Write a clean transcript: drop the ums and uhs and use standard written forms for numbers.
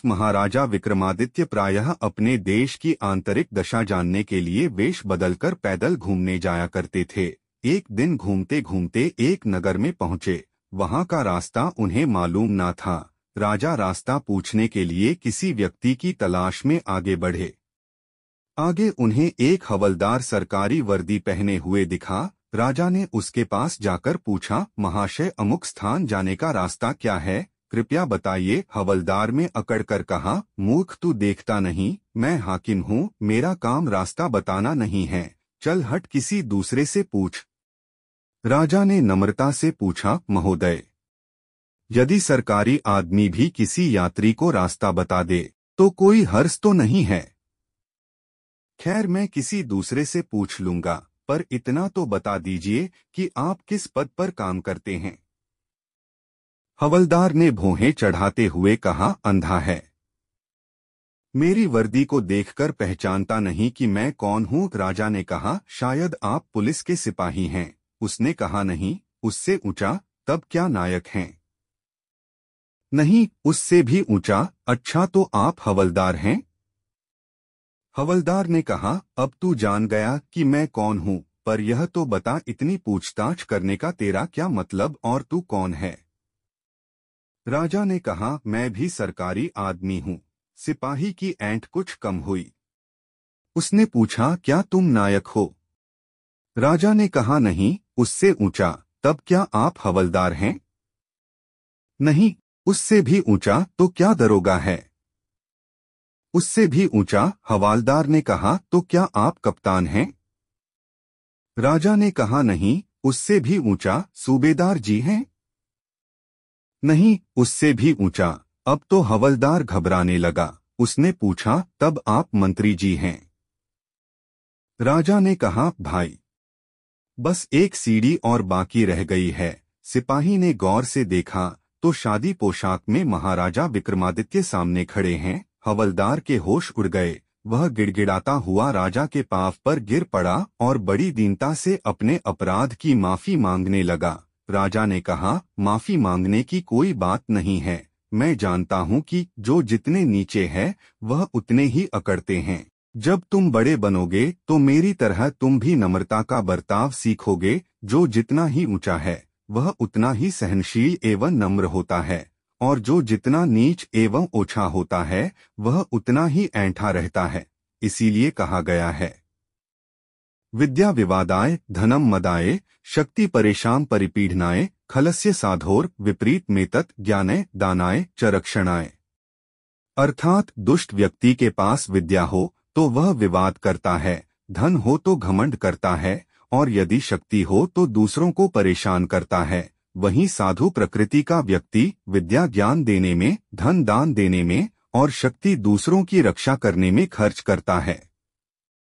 महाराजा विक्रमादित्य प्रायः अपने देश की आंतरिक दशा जानने के लिए वेश बदलकर पैदल घूमने जाया करते थे। एक दिन घूमते घूमते एक नगर में पहुंचे। वहां का रास्ता उन्हें मालूम न था। राजा रास्ता पूछने के लिए किसी व्यक्ति की तलाश में आगे बढ़े। आगे उन्हें एक हवलदार सरकारी वर्दी पहने हुए दिखा। राजा ने उसके पास जाकर पूछा, महाशय, अमुक स्थान जाने का रास्ता क्या है, कृपया बताइए। हवलदार में अकड़कर कहा, मूर्ख, तू देखता नहीं, मैं हाकिम हूँ, मेरा काम रास्ता बताना नहीं है, चल हट, किसी दूसरे से पूछ। राजा ने नम्रता से पूछा, महोदय, यदि सरकारी आदमी भी किसी यात्री को रास्ता बता दे तो कोई हर्ज तो नहीं है। खैर, मैं किसी दूसरे से पूछ लूंगा, पर इतना तो बता दीजिए कि आप किस पद पर काम करते हैं। हवलदार ने भौहें चढ़ाते हुए कहा, अंधा है, मेरी वर्दी को देखकर पहचानता नहीं कि मैं कौन हूँ। राजा ने कहा, शायद आप पुलिस के सिपाही हैं। उसने कहा, नहीं, उससे ऊंचा। तब क्या नायक हैं? नहीं, उससे भी ऊंचा। अच्छा, तो आप हवलदार हैं? हवलदार ने कहा, अब तू जान गया कि मैं कौन हूँ, पर यह तो बता, इतनी पूछताछ करने का तेरा क्या मतलब, और तू कौन है? राजा ने कहा, मैं भी सरकारी आदमी हूँ। सिपाही की ऐंठ कुछ कम हुई। उसने पूछा, क्या तुम नायक हो? राजा ने कहा, नहीं, उससे ऊंचा। तब क्या आप हवलदार हैं? नहीं, उससे भी ऊंचा। तो क्या दरोगा है? उससे भी ऊंचा। हवालदार ने कहा, तो क्या आप कप्तान हैं? राजा ने कहा, नहीं, उससे भी ऊंचा। सूबेदार जी हैं? नहीं, उससे भी ऊंचा। अब तो हवलदार घबराने लगा। उसने पूछा, तब आप मंत्री जी हैं? राजा ने कहा, भाई, बस एक सीढ़ी और बाकी रह गई है। सिपाही ने गौर से देखा तो शादी पोशाक में महाराजा विक्रमादित्य सामने खड़े हैं। हवलदार के होश उड़ गए। वह गिड़गिड़ाता हुआ राजा के पांव पर गिर पड़ा और बड़ी दीनता से अपने अपराध की माफी मांगने लगा। राजा ने कहा, माफी मांगने की कोई बात नहीं है। मैं जानता हूँ कि जो जितने नीचे है वह उतने ही अकड़ते हैं। जब तुम बड़े बनोगे तो मेरी तरह तुम भी नम्रता का बर्ताव सीखोगे। जो जितना ही ऊंचा है वह उतना ही सहनशील एवं नम्र होता है, और जो जितना नीच एवं ओछा होता है वह उतना ही ऐंठा रहता है। इसीलिए कहा गया है, विद्या विवादाय धनम मदाय शक्ति परेशान परिपीडनाय खलस्य साधोर विपरीत मेतत ज्ञानय दानाय च रक्षणाय। अर्थात दुष्ट व्यक्ति के पास विद्या हो तो वह विवाद करता है, धन हो तो घमंड करता है, और यदि शक्ति हो तो दूसरों को परेशान करता है। वहीं साधु प्रकृति का व्यक्ति विद्या ज्ञान देने में, धन दान देने में और शक्ति दूसरों की रक्षा करने में खर्च करता है।